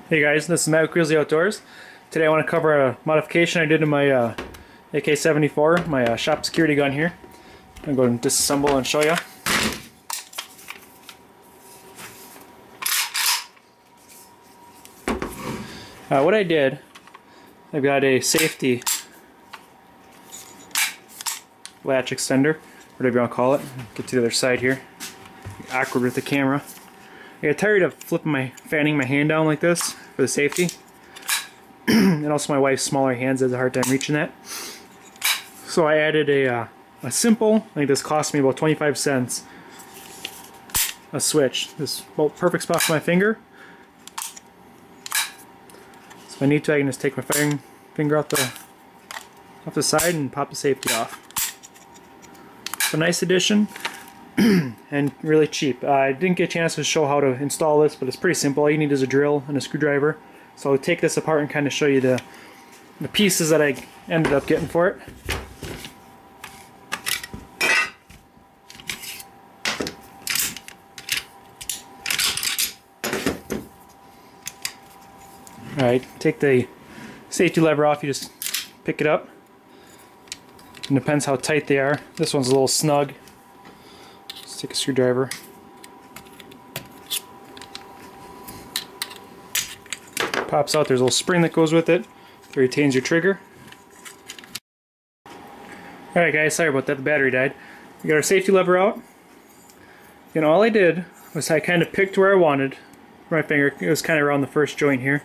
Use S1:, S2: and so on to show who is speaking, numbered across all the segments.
S1: Hey guys, this is Matt with Grizzly-Outdoors. Today I want to cover a modification I did in my AK-74, my shop security gun here. I'm going to disassemble and show you. What I did, I've got a safety latch extender, whatever you want to call it. Get to the other side here. Awkward with the camera. I got tired of fanning my hand down like this for the safety. And also my wife's smaller hands has a hard time reaching that. So I added a simple, I think this cost me about 25 cents, a switch. This about perfect spot for my finger. So if I need to, I can just take my finger off the side and pop the safety off. It's a nice addition. And really cheap. I didn't get a chance to show how to install this, but it's pretty simple. All you need is a drill and a screwdriver. So I'll take this apart and kind of show you the pieces that I ended up getting for it. Alright, take the safety lever off, you just pick it up. It depends how tight they are. This one's a little snug. Take a screwdriver. Pops out, there's a little spring that goes with it that retains your trigger. Alright guys, sorry about that, the battery died. We got our safety lever out. And all I did was I kind of picked where I wanted my finger. It was kind of around the first joint here.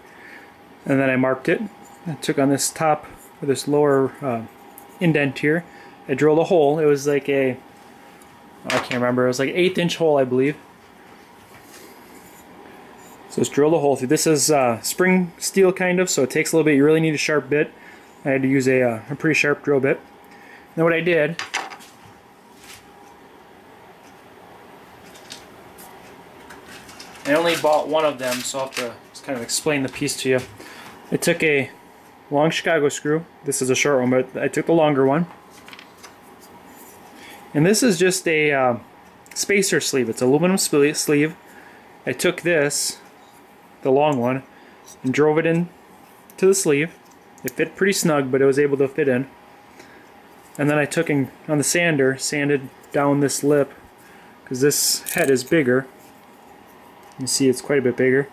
S1: And then I marked it. I took on this top, or this lower indent here. I drilled a hole. It was like I can't remember, it was like an 1/8 inch hole, I believe. So let's drill the hole through. This is spring steel kind of, so it takes a little bit. You really need a sharp bit. I had to use a pretty sharp drill bit. Then what I did, I only bought one of them, so I'll have to just kind of explain the piece to you. I took a long Chicago screw. This is a short one, but I took the longer one. And this is just a spacer sleeve. It's aluminum sleeve. I took this, the long one, and drove it in to the sleeve. It fit pretty snug, but it was able to fit in. And then I took on the sander, sanded down this lip, because this head is bigger. You see it's quite a bit bigger.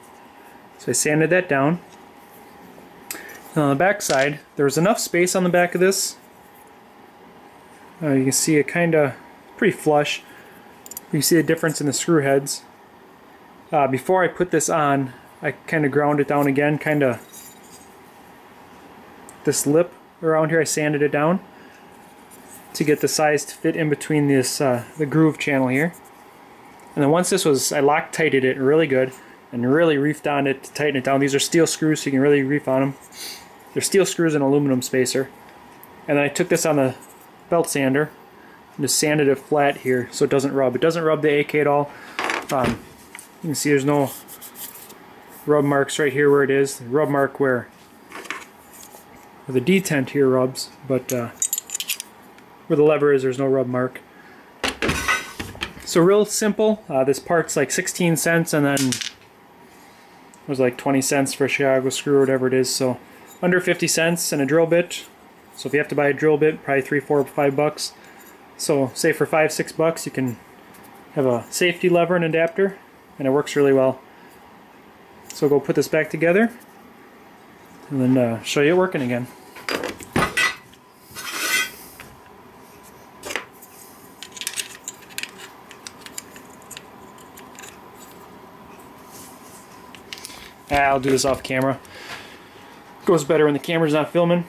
S1: So I sanded that down. And on the back side, there was enough space on the back of this. You can see it kind of pretty flush. You can see the difference in the screw heads. Before I put this on, I kind of ground it down again, kind of this lip around here, I sanded it down to get the size to fit in between this the groove channel here. And then once this was, I Loctited it really good and really reefed on it to tighten it down. These are steel screws, so you can really reef on them. They're steel screws and aluminum spacer. And then I took this on the belt sander and just sanded it flat here so it doesn't rub. It doesn't rub the AK at all. You can see there's no rub marks right here where it is. The rub mark where the detent here rubs, but where the lever is, there's no rub mark. So real simple. This part's like 16 cents, and then it was like 20 cents for a Chicago screw or whatever it is. So under 50 cents and a drill bit. So if you have to buy a drill bit, probably $3, $4, $5. So say for $5, $6 you can have a safety lever and adapter, and it works really well. So go put this back together and then show you it working again. I'll do this off camera. Goes better when the camera's not filming.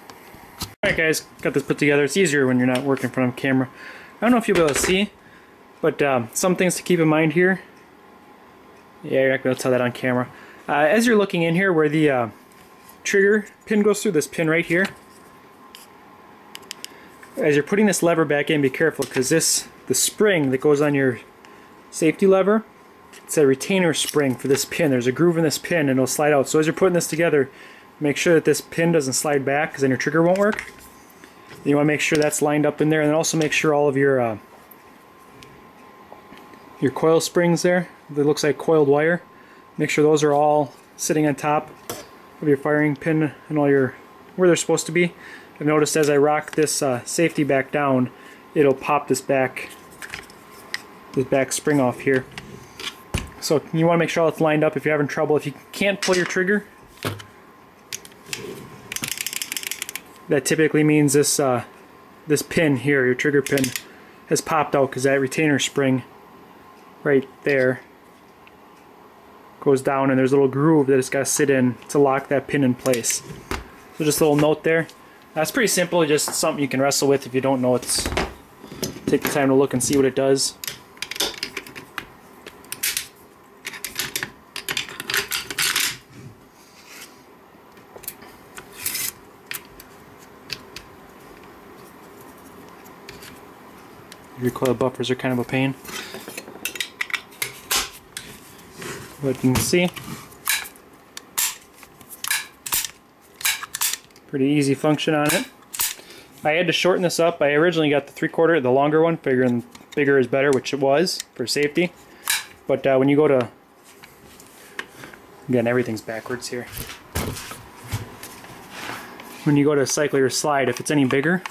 S1: Alright guys, got this put together. It's easier when you're not working in front of a camera. I don't know if you'll be able to see, but some things to keep in mind here. Yeah, you're not going to tell that on camera. As you're looking in here where the trigger pin goes through, this pin right here, as you're putting this lever back in, be careful, because the spring that goes on your safety lever, it's a retainer spring for this pin. There's a groove in this pin and it'll slide out. So as you're putting this together, make sure that this pin doesn't slide back, because then your trigger won't work. You want to make sure that's lined up in there, and then also make sure all of your coil springs there, that looks like coiled wire, make sure those are all sitting on top of your firing pin and all your where they're supposed to be. I've noticed as I rock this safety back down, it'll pop this back spring off here. So you want to make sure it's lined up if you're having trouble. If you can't pull your trigger, that typically means this this pin here, your trigger pin, has popped out because that retainer spring right there goes down and there's a little groove that it's got to sit in to lock that pin in place. So just a little note there. That's pretty simple, just something you can wrestle with if you don't know it's. Take the time to look and see what it does. Recoil buffers are kind of a pain, but you can see, pretty easy function on it. I had to shorten this up. I originally got the 3/4, the longer one, figuring bigger is better, which it was for safety. But when you go to, again, everything's backwards here. When you go to cycle your slide, if it's any bigger,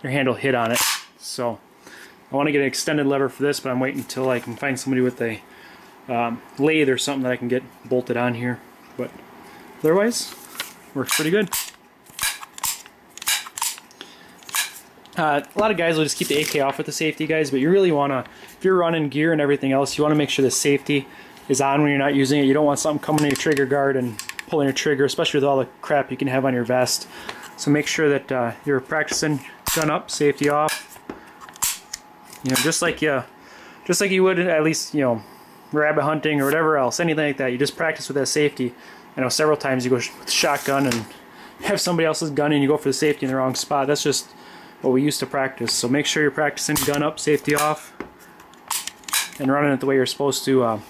S1: your hand will hit on it. So I want to get an extended lever for this, but I'm waiting until I can find somebody with a lathe or something that I can get bolted on here. But otherwise, works pretty good. A lot of guys will just keep the AK off with the safety, guys, but you really want to, if you're running gear and everything else, you want to make sure the safety is on when you're not using it. You don't want something coming to your trigger guard and pulling your trigger, especially with all the crap you can have on your vest. So make sure that you're practicing gun up, safety off. You know, just like you would at least, you know, rabbit hunting or whatever else, anything like that. You just practice with that safety. I know several times you go with shotgun and have somebody else's gun and you go for the safety in the wrong spot. That's just what we used to practice. So make sure you're practicing gun up, safety off, and running it the way you're supposed to.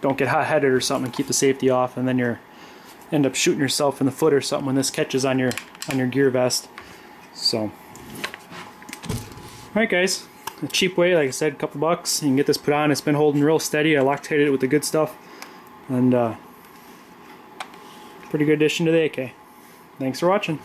S1: Don't get hot-headed or something and keep the safety off, and then you end up shooting yourself in the foot or something when this catches on your gear vest. So, alright guys, a cheap way, like I said, a couple bucks. You can get this put on. It's been holding real steady. I Loctited it with the good stuff, and pretty good addition to the AK. Thanks for watching.